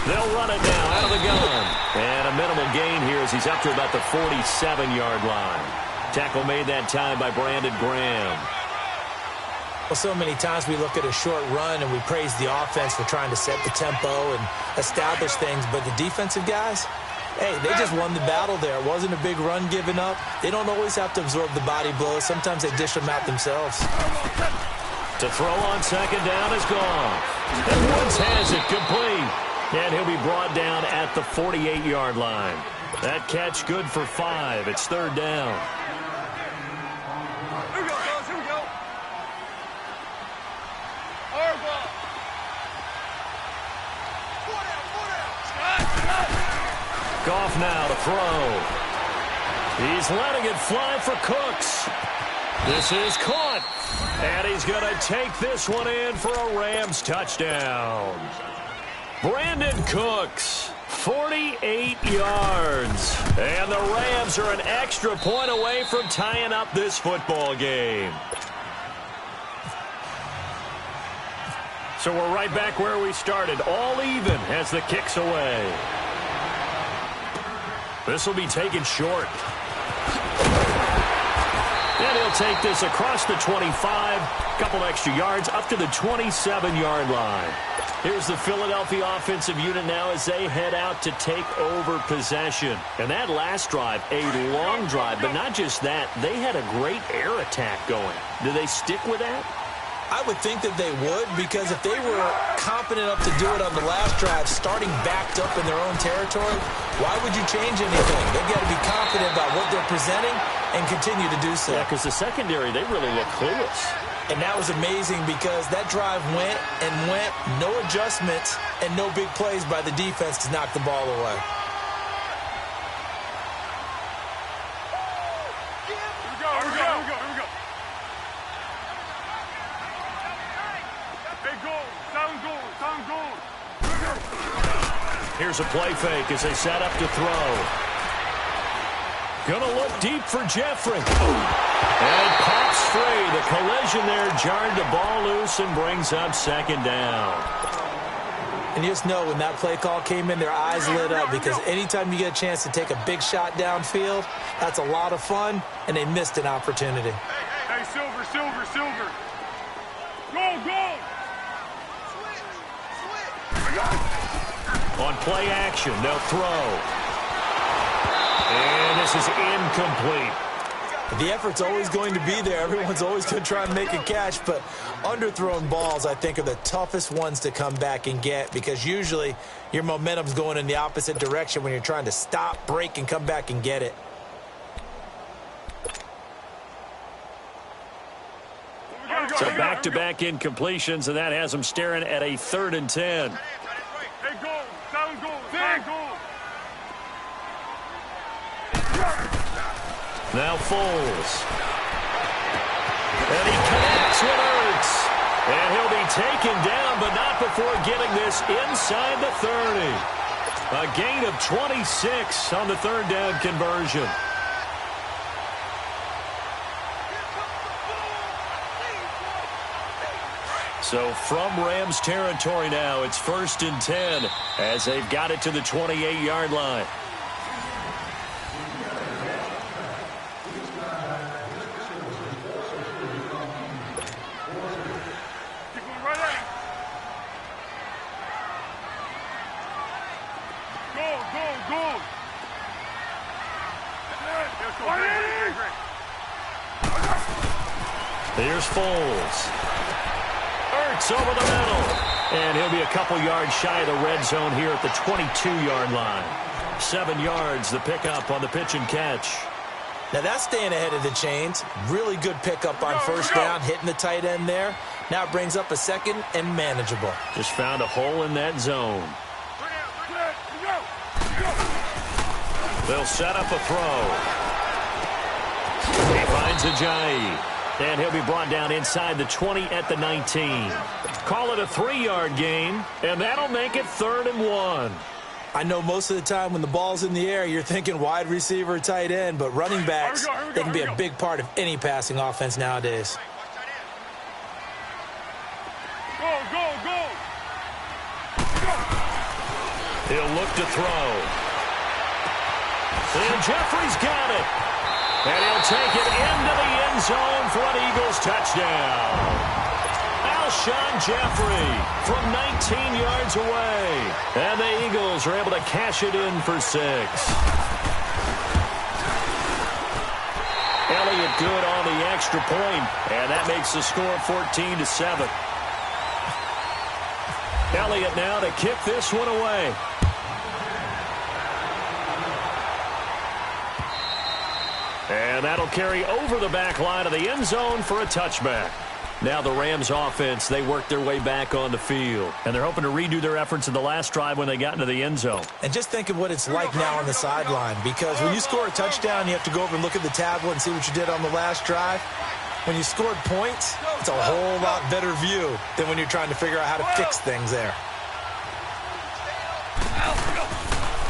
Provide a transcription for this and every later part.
They'll run it now out of the gun. And a minimal gain here as he's up to about the 47-yard line. Tackle made that time by Brandon Graham. Well, so many times we look at a short run and we praise the offense for trying to set the tempo and establish things, but the defensive guys, hey, they just won the battle there. It wasn't a big run given up. They don't always have to absorb the body blows. Sometimes they dish them out themselves. To throw on second down is gone. And Woods has it complete. And he'll be brought down at the 48-yard line. That catch good for 5. It's third down. Here we go, fellas. Here we go. Goff now to throw. He's letting it fly for Cooks. This is caught. And he's going to take this one in for a Rams touchdown. Brandon Cooks, 48 yards. And the Rams are an extra point away from tying up this football game. So we're right back where we started, all even as the kick's away. This will be taken short. And he'll take this across the 25, couple extra yards, up to the 27-yard line. Here's the Philadelphia offensive unit now as they head out to take over possession. And that last drive, a long drive, but not just that, they had a great air attack going. Do they stick with that? I would think that they would, because if they were confident enough to do it on the last drive, starting backed up in their own territory, why would you change anything? They've got to be confident about what they're presenting and continue to do so. Yeah, because the secondary, they really look clueless. And that was amazing because that drive went and went, no adjustments and no big plays by the defense to knock the ball away. Here we go. Hey, goal. Sound goal. Here's a play fake as they set up to throw. Gonna look deep for Jeffrey. And pops free. The collision there jarred the ball loose and brings up second down. And you just know when that play call came in, their eyes lit up, because anytime you get a chance to take a big shot downfield, that's a lot of fun, and they missed an opportunity. Hey, Silver. Go. On play action, they'll throw. And this is incomplete. The effort's always going to be there. Everyone's always going to try and make a catch, but underthrown balls, I think, are the toughest ones to come back and get, because usually your momentum's going in the opposite direction when you're trying to stop, break, and come back and get it. So back-to-back incompletions, and that has them staring at a 3rd and 10. Hey, goal. Sound goal. Now Foles. And he connects with Ertz. And he'll be taken down, but not before getting this inside the 30. A gain of 26 on the 3rd down conversion. So from Rams territory now, it's 1st and 10 as they've got it to the 28-yard line. Go. Here's Foles. Ertz over the middle. And he'll be a couple yards shy of the red zone here at the 22-yard line. 7 yards, the pickup on the pitch and catch. Now that's staying ahead of the chains. Really good pickup on first down, hitting the tight end there. Now it brings up a 2nd and manageable. Just found a hole in that zone. They'll set up a throw. He finds Ajayi. And he'll be brought down inside the 20 at the 19. Call it a 3-yard gain, and that'll make it 3rd and 1. I know most of the time when the ball's in the air, you're thinking wide receiver, tight end, but running backs, they can be a big part of any passing offense nowadays. Go. He'll look to throw. And Jeffrey's got it. And he'll take it into the end zone for an Eagles touchdown. Alshon Jeffrey from 19 yards away. And the Eagles are able to cash it in for 6. Elliott good on the extra point, and that makes the score 14-7. Elliott now to kick this one away. And that'll carry over the back line of the end zone for a touchback. Now the Rams offense, they work their way back on the field. And they're hoping to redo their efforts in the last drive when they got into the end zone. And just think of what it's like now on the sideline. Because when you score a touchdown, you have to go over and look at the tablet and see what you did on the last drive. When you scored points, it's a whole lot better view than when you're trying to figure out how to fix things there.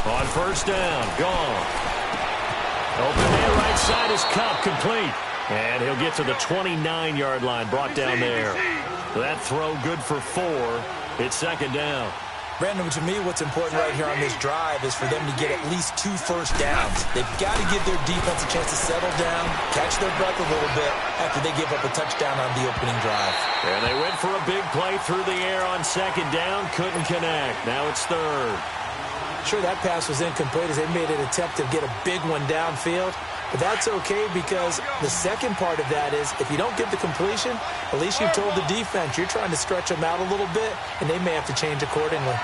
On first down, gone. Open man right side is Cup, complete. And he'll get to the 29-yard line, brought down there. That throw good for 4. It's second down. Brandon, to me, what's important right here on this drive is for them to get at least 2 first downs. They've got to give their defense a chance to settle down, catch their breath a little bit after they give up a touchdown on the opening drive. And they went for a big play through the air on second down, couldn't connect. Now it's third. Sure, that pass was incomplete as they made an attempt to get a big one downfield. But that's okay because the second part of that is if you don't get the completion, at least you've told the defense you're trying to stretch them out a little bit, and they may have to change accordingly.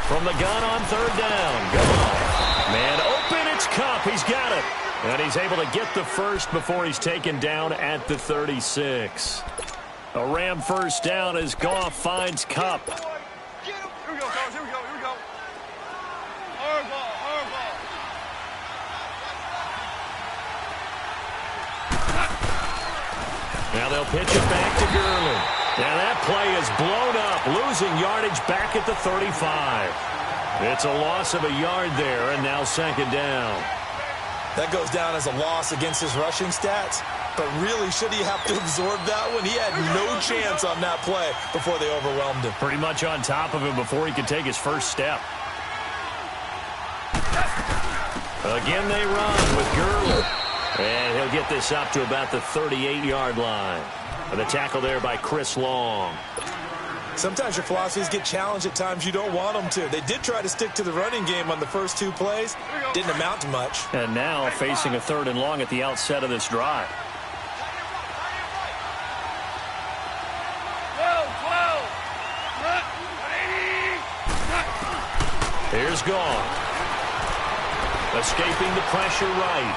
From the gun on third down. Gone. Man open, it's Cup. He's got it. And he's able to get the first before he's taken down at the 36. A Ram first down as Goff finds Cup. Here we go, Carlos. Here we go. Here we go. Hard ball. Hard ball. Now they'll pitch it back to Gurley. Now that play is blown up, losing yardage back at the 35. It's a loss of a yard there, and now second down. That goes down as a loss against his rushing stats. But really, should he have to absorb that one? He had no chance on that play before they overwhelmed him. Pretty much on top of him before he could take his first step. Again, they run with Gurley. And he'll get this up to about the 38-yard line. And the tackle there by Chris Long. Sometimes your philosophies get challenged at times you don't want them to. They did try to stick to the running game on the first 2 plays. Didn't amount to much. And now facing a 3rd and long at the outset of this drive. Here's Goff. Escaping the pressure right.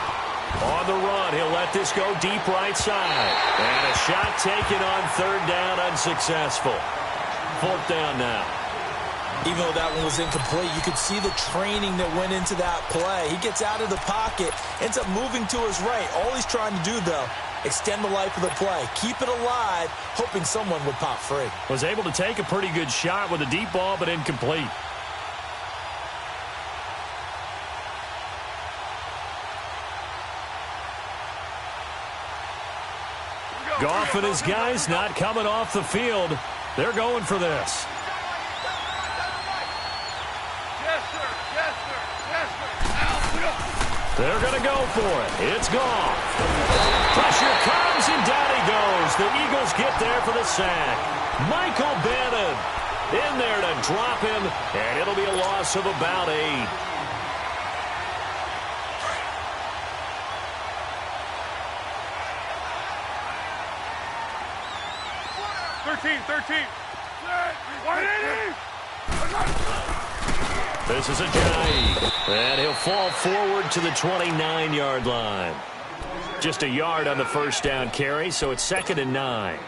On the run, he'll let this go deep right side. And a shot taken on third down, unsuccessful. 4th down now. Even though that one was incomplete, you could see the training that went into that play. He gets out of the pocket, ends up moving to his right. All he's trying to do, though, extend the life of the play. Keep it alive, hoping someone would pop free. Was able to take a pretty good shot with a deep ball, but incomplete. Goff and his guys not coming off the field. They're going for this. Yes, sir. Yes, sir. Yes, sir. They're going to go for it. It's Goff. Pressure comes, and down he goes. The Eagles get there for the sack. Michael Bannon in there to drop him, and it'll be a loss of about 8. 13. This is a Ajayi, and he'll fall forward to the 29-yard line. Just a yard on the first down carry, so it's 2nd and 9.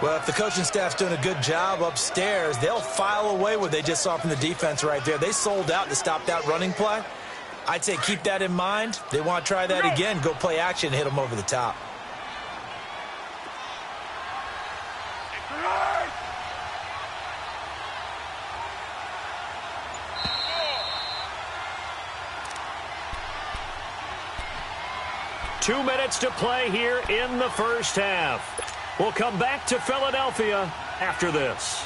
Well, if the coaching staff's doing a good job upstairs, they'll file away what they just saw from the defense right there. They sold out to stop that running play. I'd say keep that in mind. They want to try that again, go play action, hit them over the top. 2 minutes to play here in the first half. We'll come back to Philadelphia after this.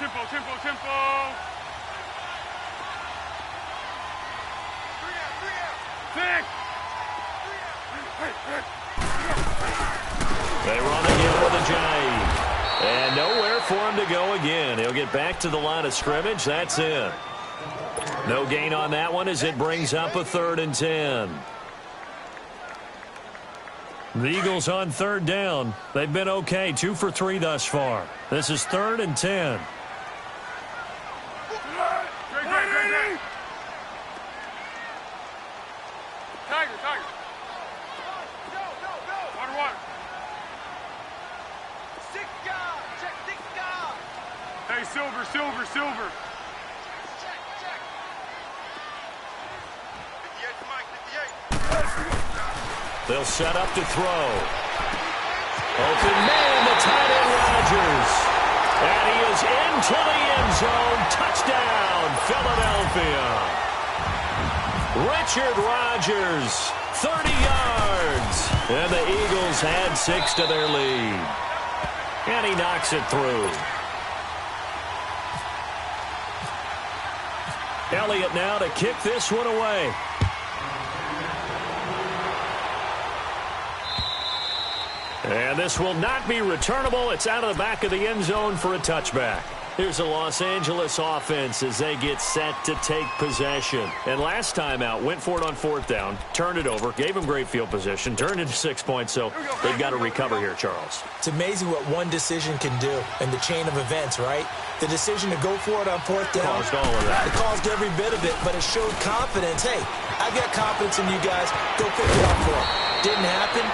Tempo, tempo, tempo. 6. They run again with a J. And nowhere for him to go again. He'll get back to the line of scrimmage. That's it. No gain on that one as it brings up a 3rd and 10. The Eagles on 3rd down. They've been okay, 2 for 3 thus far. This is 3rd and 10. Tiger, Tiger. Water, water. 6 guard, check 6 guard. Hey, silver, silver, silver. Check. 58, Mike, 58. They'll set up to throw. Open man to tight end Rodgers. And he is into the end zone. Touchdown, Philadelphia. Richard Rodgers, 30 yards. And the Eagles add 6 to their lead. And he knocks it through. Elliott now to kick this one away. And this will not be returnable. It's out of the back of the end zone for a touchback. Here's the Los Angeles offense as they get set to take possession. And last time out, went for it on 4th down, turned it over, gave them great field position, turned into 6 points, so they've got to recover here, Charles. It's amazing what one decision can do in the chain of events, right? The decision to go for it on 4th down. Caused all of that. It caused every bit of it, but it showed confidence. Hey, I've got confidence in you guys. Go pick it up for them. Didn't happen.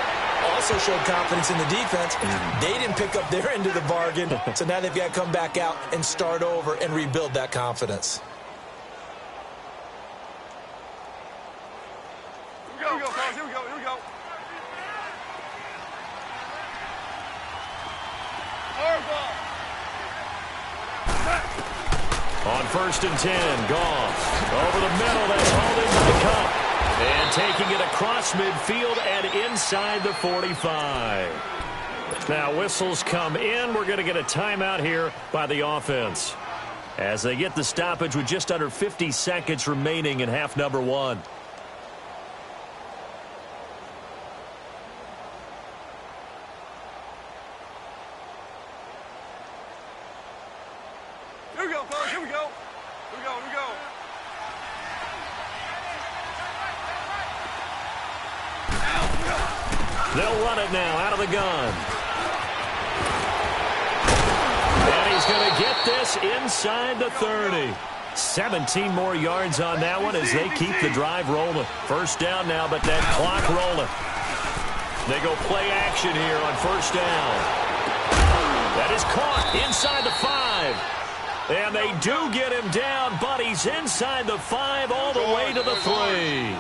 Also showed confidence in the defense. They didn't pick up their end of the bargain, so now they've got to come back out and start over and rebuild that confidence. Here we go, fellas. Here we go, here we go. Hard ball. On 1st and 10, Goff. Over the middle, that's hauled in by Cup. And taking it across midfield and inside the 45. Now whistles come in. We're going to get a timeout here by the offense as they get the stoppage with just under 50 seconds remaining in half number 1. Here we go, fellas. Here we go. Here we go, here we go. They'll run it now out of the gun. And he's going to get this inside the 30. 17 more yards on that one as they keep the drive rolling. 1st down now, but that clock rolling. They go play action here on 1st down. That is caught inside the 5. And they do get him down, but he's inside the 5 all the way to the 3.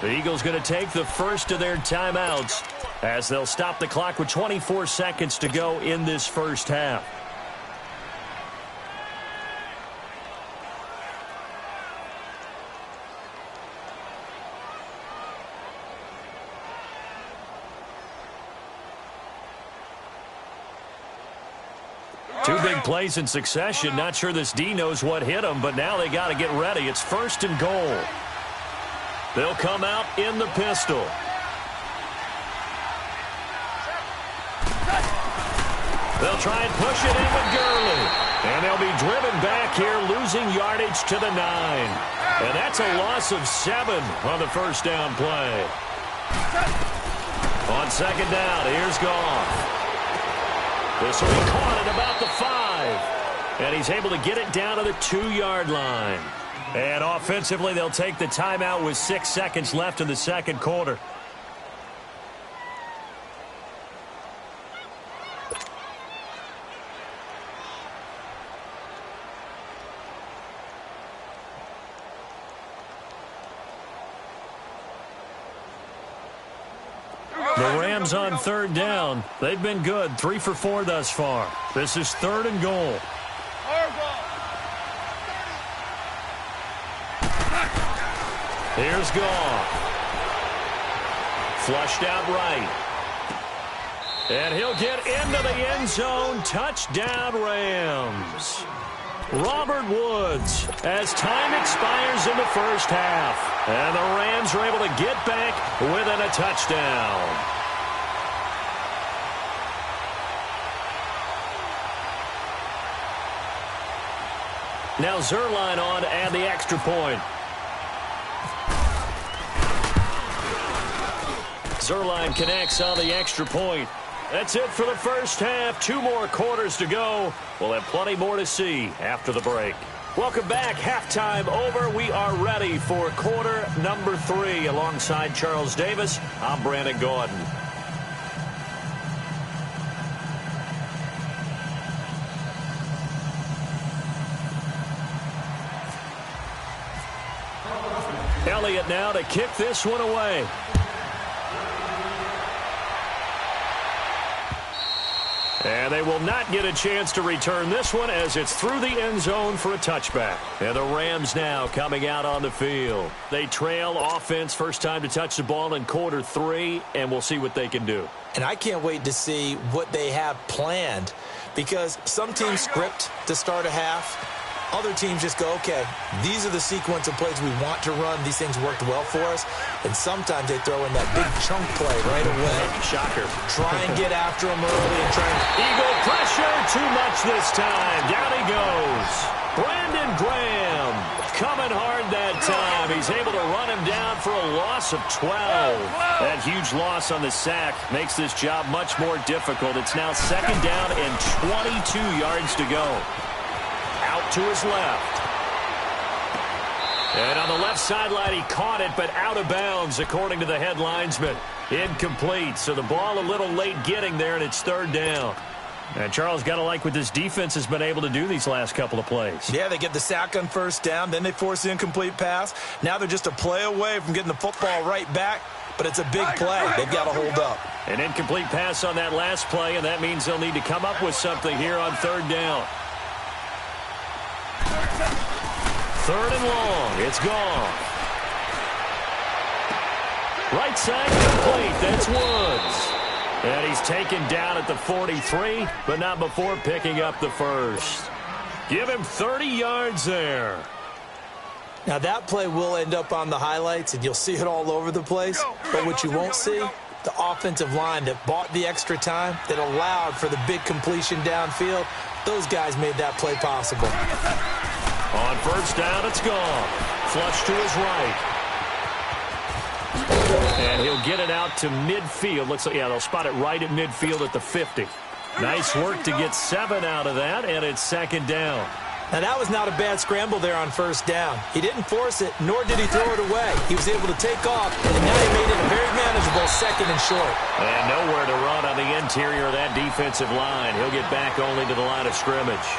The Eagles going to take the first of their timeouts as they'll stop the clock with 24 seconds to go in this first half. Two big plays in succession. Not sure this D knows what hit him, but now they got to get ready. It's 1st and goal. They'll come out in the pistol. They'll try and push it in with Gurley. And they'll be driven back here, losing yardage to the 9. And that's a loss of 7 on the 1st down play. On 2nd down, here's Goff. This will be caught at about the 5. And he's able to get it down to the 2-yard line. And offensively, they'll take the timeout with 6 seconds left in the 2nd quarter. The Rams on third down. They've been good, 3 for 4 thus far. This is 3rd and goal. Here's Goff. Flushed out right. And he'll get into the end zone. Touchdown, Rams. Robert Woods as time expires in the first half. And the Rams are able to get back within a touchdown. Now Zerline on to add the extra point. Zerline connects on the extra point. That's it for the first half. 2 more quarters to go. We'll have plenty more to see after the break. Welcome back. Halftime over. We are ready for quarter number 3. Alongside Charles Davis, I'm Brandon Gordon. Elliott now to kick this one away. And they will not get a chance to return this one as it's through the end zone for a touchback. And the Rams now coming out on the field. They trail offense, first time to touch the ball in quarter 3, and we'll see what they can do. And I can't wait to see what they have planned, because some teams script to start a half. Other teams just go, okay, these are the sequence of plays we want to run. These things worked well for us. And sometimes they throw in that big chunk play right away. Shocker. Try and get after him early and try and... Eagle pressure, too much this time. Down he goes. Brandon Graham coming hard that time. He's able to run him down for a loss of 12. That huge loss on the sack makes this job much more difficult. It's now 2nd down and 22 yards to go. Out to his left. And on the left sideline, he caught it, but out of bounds, according to the head linesman. Incomplete, so the ball a little late getting there, and it's 3rd down. And Charles, got to like what this defense has been able to do these last couple of plays. Yeah, they get the sack on 1st down, then they force the incomplete pass. Now they're just a play away from getting the football right back, but it's a big play. They've got to hold up. An incomplete pass on that last play, and that means they'll need to come up with something here on 3rd down. 3rd and long. It's gone. Right side complete. That's Woods. And he's taken down at the 43, but not before picking up the first. Give him 30 yards there. Now that play will end up on the highlights, and you'll see it all over the place. But what you won't see, the offensive line that bought the extra time, that allowed for the big completion downfield, those guys made that play possible. On 1st down, it's gone. Flush to his right. And he'll get it out to midfield. Looks like, yeah, they'll spot it right at midfield at the 50. Nice work to get 7 out of that, and it's 2nd down. Now, that was not a bad scramble there on 1st down. He didn't force it, nor did he throw it away. He was able to take off, and now he made it a very manageable 2nd and short. And nowhere to run on the interior of that defensive line. He'll get back only to the line of scrimmage.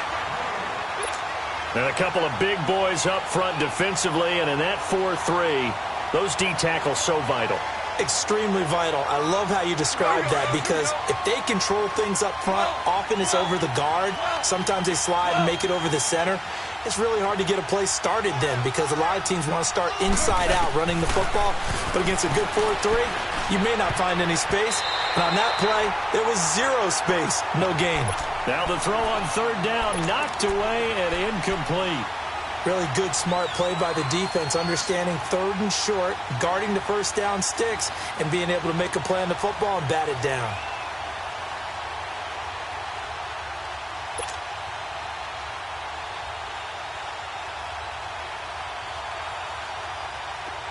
And a couple of big boys up front defensively, and in that 4-3, those D tackles so vital. Extremely vital. I love how you describe that, because if they control things up front, often it's over the guard. Sometimes they slide and make it over the center. It's really hard to get a play started then, because a lot of teams want to start inside out running the football. But against a good 4-3, you may not find any space. And on that play, there was 0 space, no gain. Now the throw on 3rd down, knocked away and incomplete. Really good, smart play by the defense, understanding 3rd and short, guarding the 1st down sticks, and being able to make a play on the football and bat it down.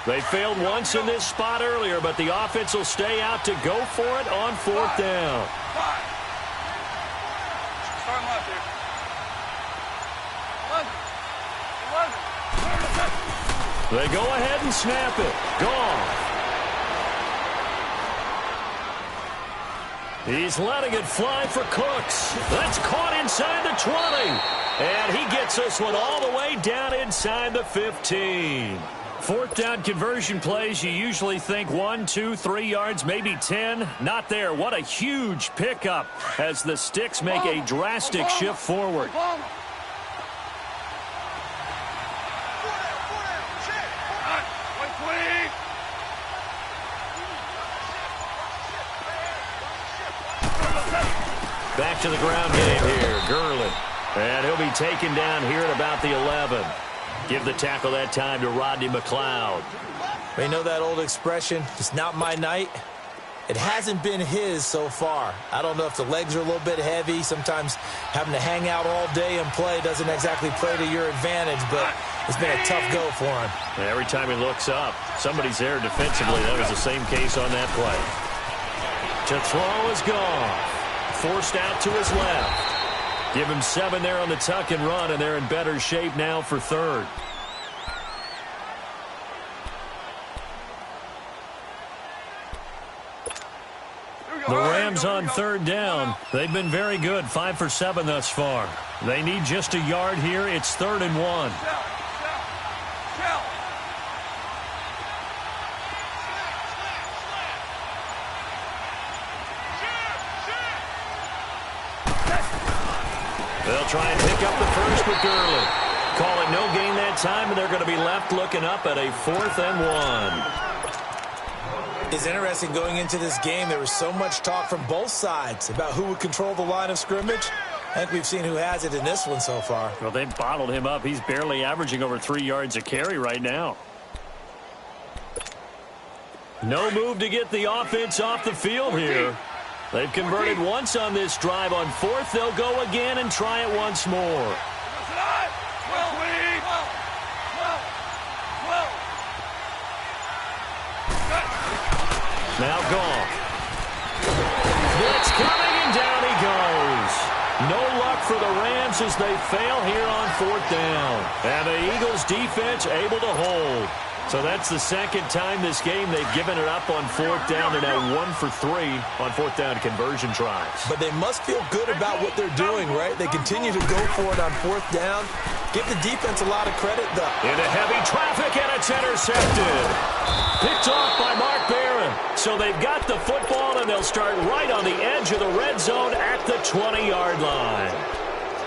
They failed once in this spot earlier, but the offense will stay out to go for it on 4th down. Start left here. 11. They go ahead and snap it. Gone. He's letting it fly for Cooks. That's caught inside the 20. And he gets this one all the way down inside the 15. Fourth down conversion plays, you usually think 1, 2, 3 yards, maybe 10. Not there. What a huge pickup as the Sticks make a drastic shift forward. Back to the ground game here. Gurley. And he'll be taken down here at about the 11. Give the tackle that time to Rodney McLeod. You know that old expression, it's not my night? It hasn't been his so far. I don't know if the legs are a little bit heavy. Sometimes having to hang out all day and play doesn't exactly play to your advantage, but it's been a tough go for him. Every time he looks up, somebody's there defensively. That was the same case on that play. To throw is gone. Forced out to his left. Give him 7 there on the tuck and run, and they're in better shape now for third. The Rams on third down. They've been very good, 5 for 7 thus far. They need just a yard here. It's 3rd and 1. They'll try and pick up the first with Gurley. Call it no gain that time, and they're going to be left looking up at a 4th and 1. It's interesting going into this game. There was so much talk from both sides about who would control the line of scrimmage. I think we've seen who has it in this one so far. Well, they've bottled him up. He's barely averaging over 3 yards a carry right now. No move to get the offense off the field here. They've converted once on this drive. On 4th, they'll go again and try it once more. Now Goff. Blitz coming, and down he goes. No luck for the Rams as they fail here on 4th down. And the Eagles defense able to hold. So that's the second time this game they've given it up on 4th down. They're now 1 for 3 on 4th down conversion tries. But they must feel good about what they're doing, right? They continue to go for it on 4th down. Give the defense a lot of credit, though. Into heavy traffic, and it's intercepted. Picked off by Mark Barron. So they've got the football, and they'll start right on the edge of the red zone at the 20-yard line.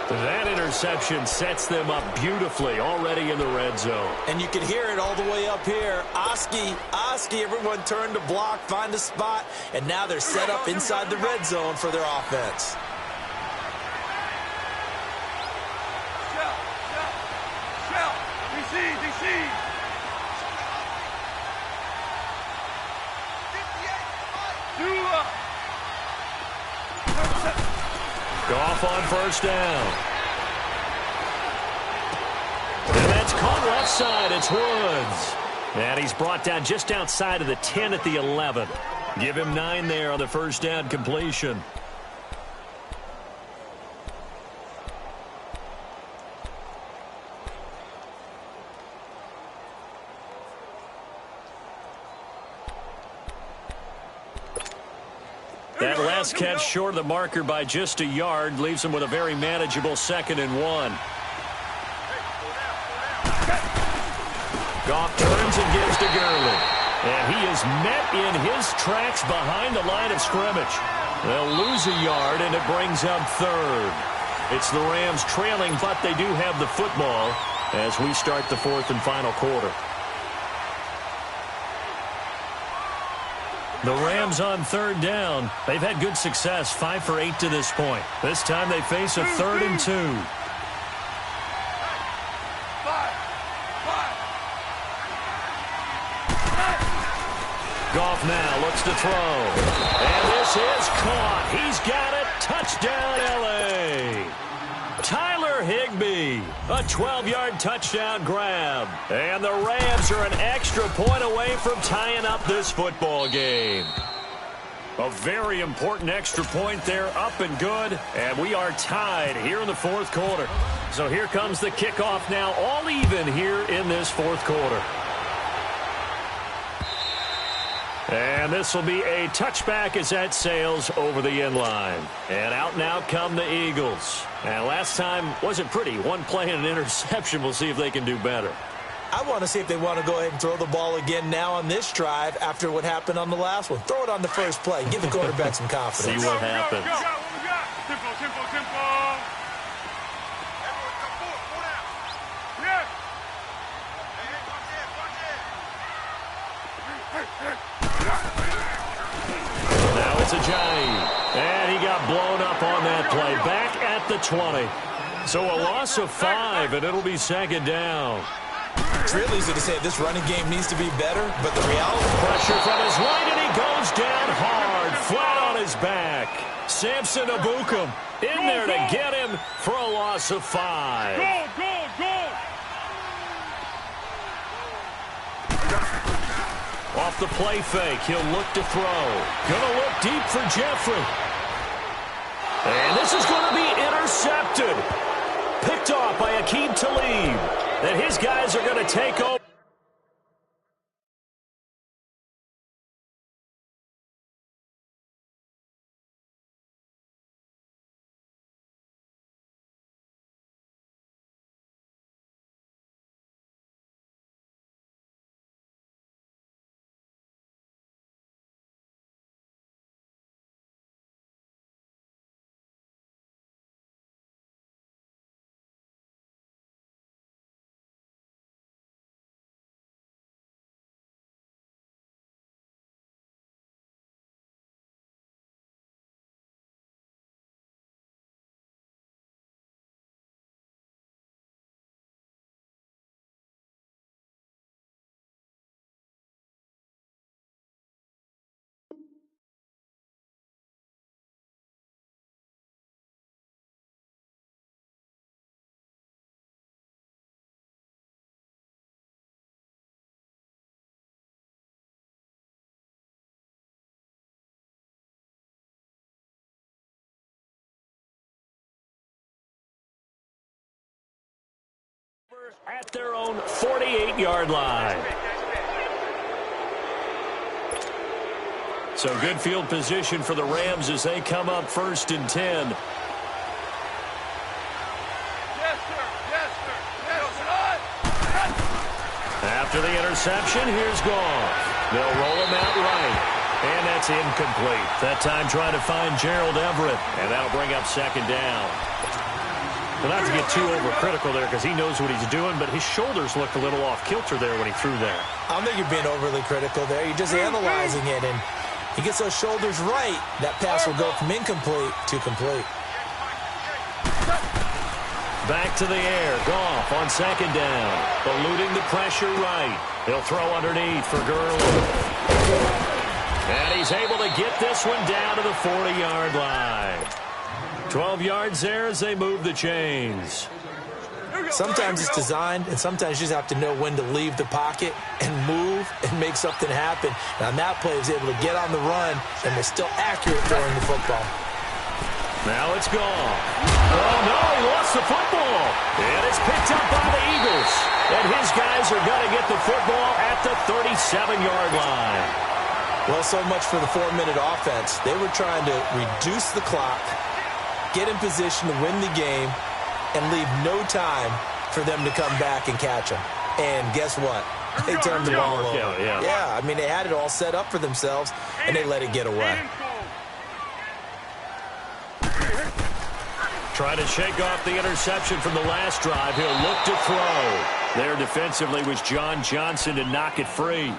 That interception sets them up beautifully already in the red zone. And you can hear it all the way up here. Oski, everyone turned to block, find a spot, and now they're set up inside the red zone for their offense. Goff on 1st down. And that's caught left side. It's Woods. And he's brought down just outside of the 10 at the 11. Give him 9 there on the 1st down completion. That last catch short of the marker by just a yard leaves him with a very manageable 2nd and 1. Goff turns and gives to Gurley. And he is met in his tracks behind the line of scrimmage. They'll lose a yard, and it brings up 3rd. It's the Rams trailing, but they do have the football as we start the 4th and final quarter. The Rams on 3rd down. They've had good success, 5 for 8 to this point. This time they face a 3rd and 2. Goff now looks to throw. And this is caught. He's got it. Touchdown, L.A. Tyler Higbee, a 12-yard touchdown grab. And the Rams are an extra point away from tying up this football game. A very important extra point there, up and good. And we are tied here in the 4th quarter. So here comes the kickoff now, all even here in this 4th quarter. And this will be a touchback as that sails over the end line. And out now come the Eagles. And last time wasn't pretty. One play and an interception. We'll see if they can do better. I want to see if they want to go ahead and throw the ball again now on this drive after what happened on the last one. Throw it on the first play. Give the quarterback some confidence. See what happens. Tempo, tempo, tempo. Everyone come forward. Pull down. Yeah. Now it's a Giant. And he got blown up on that play. Back at the 20. So a loss of 5, and it'll be second down. It's real easy to say this running game needs to be better, but the reality... Pressure from his right, and he goes down hard, flat on his back. Samson Abukum in there to get him for a loss of 5. Go. Off the play fake, he'll look to throw. Gonna look deep for Jeffrey. And this is going to be intercepted. Picked off by Aqib Talib. And his guys are going to take over. At their own 48-yard line. So good field position for the Rams as they come up 1st and 10. Yes, sir. Yes, sir. Yes, sir. After the interception, here's Goff. They'll roll him out right. And that's incomplete. That time trying to find Gerald Everett. And that'll bring up 2nd down. Well, not to get too overcritical there because he knows what he's doing, but his shoulders looked a little off kilter there when he threw there. I don't think you're being overly critical there. You're just analyzing it, and he gets those shoulders right. That pass will go from incomplete to complete. Back to the air. Goff on 2nd down. Eluding the pressure right. He'll throw underneath for Gurley. And he's able to get this one down to the 40-yard line. 12 yards there as they move the chains. Sometimes it's designed, and sometimes you just have to know when to leave the pocket and move and make something happen. Now, that play is able to get on the run and was still accurate throwing the football. Now it's gone. Oh, no, he lost the football. And it's picked up by the Eagles. And his guys are going to get the football at the 37-yard line. Well, so much for the 4-minute offense. They were trying to reduce the clock, get in position to win the game, and leave no time for them to come back and catch them. And guess what? They turned the ball over. Yeah, I mean, they had it all set up for themselves, and they let it get away. Trying to shake off the interception from the last drive. He'll look to throw. There defensively was John Johnson to knock it free.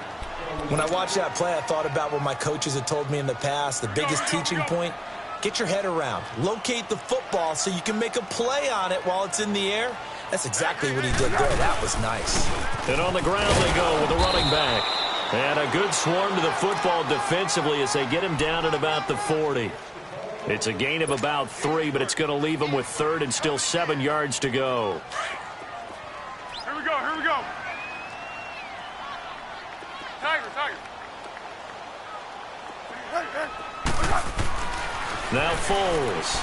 When I watched that play, I thought about what my coaches had told me in the past. The biggest teaching point, get your head around. Locate the football so you can make a play on it while it's in the air. That's exactly what he did there. That was nice. And on the ground they go with the running back. And a good swarm to the football defensively as they get him down at about the 40. It's a gain of about 3, but it's going to leave him with 3rd and still 7 yards to go. Here we go. Here we go. Tiger. Now Foles.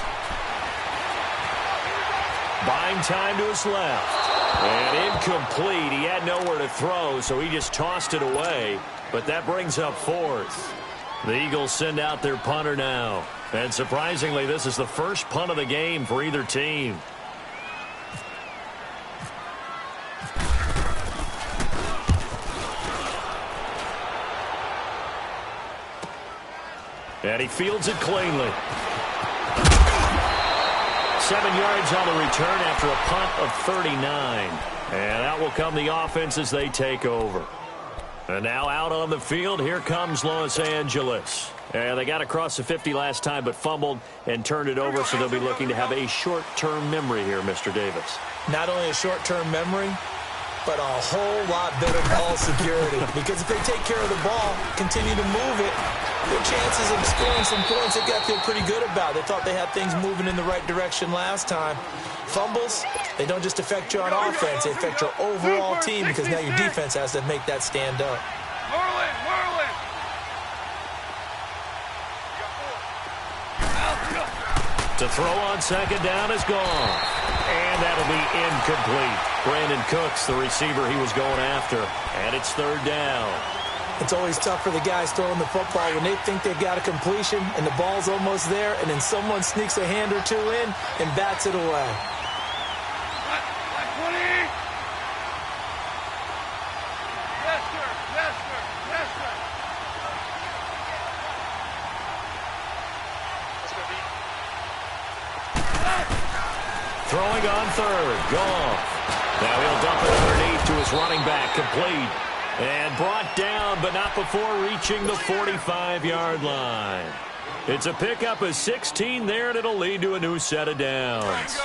Buying time to his left. And incomplete. He had nowhere to throw, so he just tossed it away. But that brings up 4th. The Eagles send out their punter now. And surprisingly, this is the first punt of the game for either team. And he fields it cleanly. 7 yards on the return after a punt of 39. And out will come the offense as they take over. And now out on the field, here comes Los Angeles. And they got across the 50 last time but fumbled and turned it over, so they'll be looking to have a short-term memory here, Mr. Davis. Not only a short-term memory, but a whole lot better ball security. Because if they take care of the ball, continue to move it, their chances of scoring some points, they've got to feel pretty good about. They thought they had things moving in the right direction last time. Fumbles, they don't just affect you on offense, they affect your overall team because now your defense has to make that stand up. Merlin! To throw on second down is gone. And that'll be incomplete. Brandon Cooks, the receiver he was going after. And it's third down. It's always tough for the guys throwing the football when they think they've got a completion and the ball's almost there, and then someone sneaks a hand or two in and bats it away. Throwing on third. Goff. Now he'll dump it underneath to his running back. Complete. And brought down, but not before reaching the 45-yard line. It's a pickup of 16 there, and it'll lead to a new set of downs.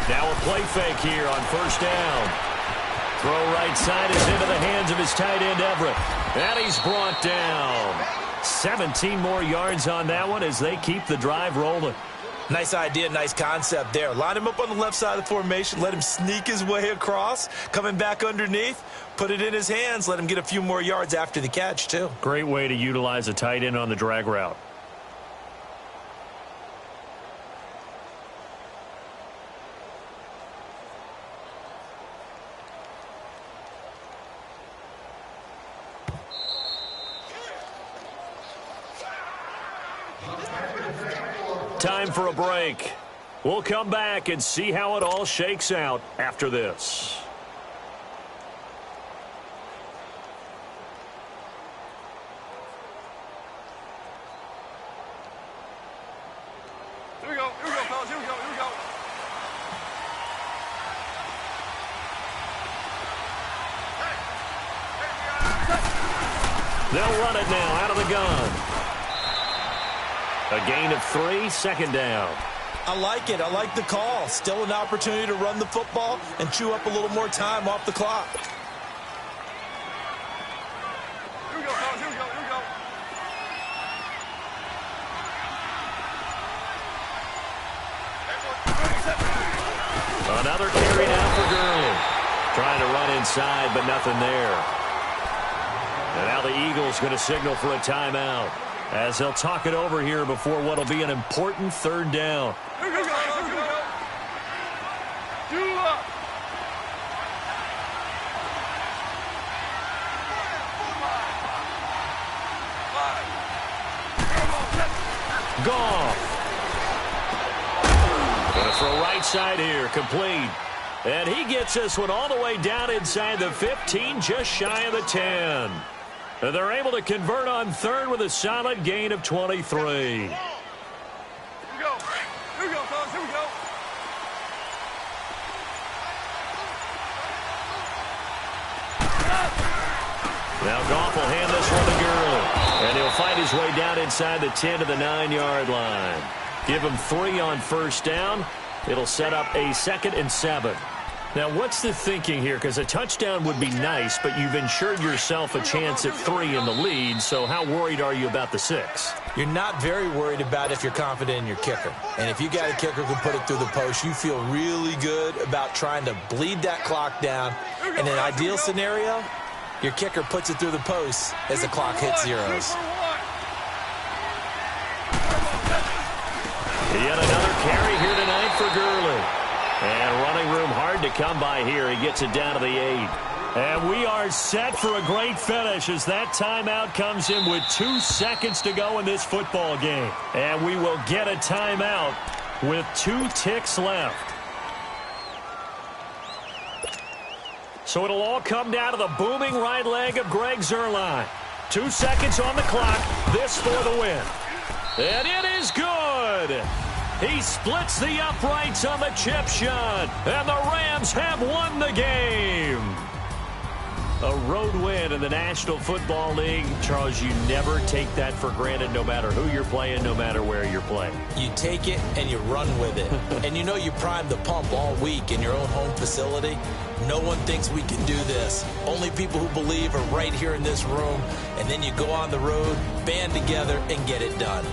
Now a play fake here on first down. Throw right side is into the hands of his tight end, Everett. And he's brought down. 17 more yards on that one as they keep the drive rolling. Nice idea, nice concept there. Line him up on the left side of the formation, let him sneak his way across, coming back underneath, put it in his hands, let him get a few more yards after the catch, too. Great way to utilize a tight end on the drag route. Time for a break. We'll come back and see how it all shakes out after this. Here we go, fellas, here we go. They'll run it now out of the gun. A gain of 3, second down. I like it. I like the call. Still an opportunity to run the football and chew up a little more time off the clock. Here we go, fellas, here we go. Another carry now for Gurley. Trying to run inside, but nothing there. And now the Eagles going to signal for a timeout as they'll talk it over here before what will be an important third down. Here we go. Do up. Goff. Going to throw right side here, complete. And he gets this one all the way down inside the 15, just shy of the 10. And they're able to convert on third with a solid gain of 23. Here we go, fellas, here we go. Now Goff will hand this one to Gurley. And he'll fight his way down inside the 10 to the 9-yard line. Give him 3 on first down. It'll set up a 2nd and 7. Now, what's the thinking here? Because a touchdown would be nice, but you've ensured yourself a chance at 3 in the lead, so how worried are you about the 6? You're not very worried about if you're confident in your kicker. And if you got a kicker who can put it through the post, you feel really good about trying to bleed that clock down. In an ideal scenario, your kicker puts it through the post as the clock hits zeros. Yet another carry here tonight for Gurley. And running room hard to come by here. He gets it down to the 8. And we are set for a great finish as that timeout comes in with 2 seconds to go in this football game. And we will get a timeout with 2 ticks left. So it'll all come down to the booming right leg of Greg Zuerlein. 2 seconds on the clock. This for the win. And it is good. He splits the uprights on the chip shot. And the Rams have won the game. A road win in the National Football League. Charles, you never take that for granted no matter who you're playing, no matter where you're playing. You take it and you run with it. And you know you primed the pump all week in your own home facility. No one thinks we can do this. Only people who believe are right here in this room. And then you go on the road, band together, and get it done.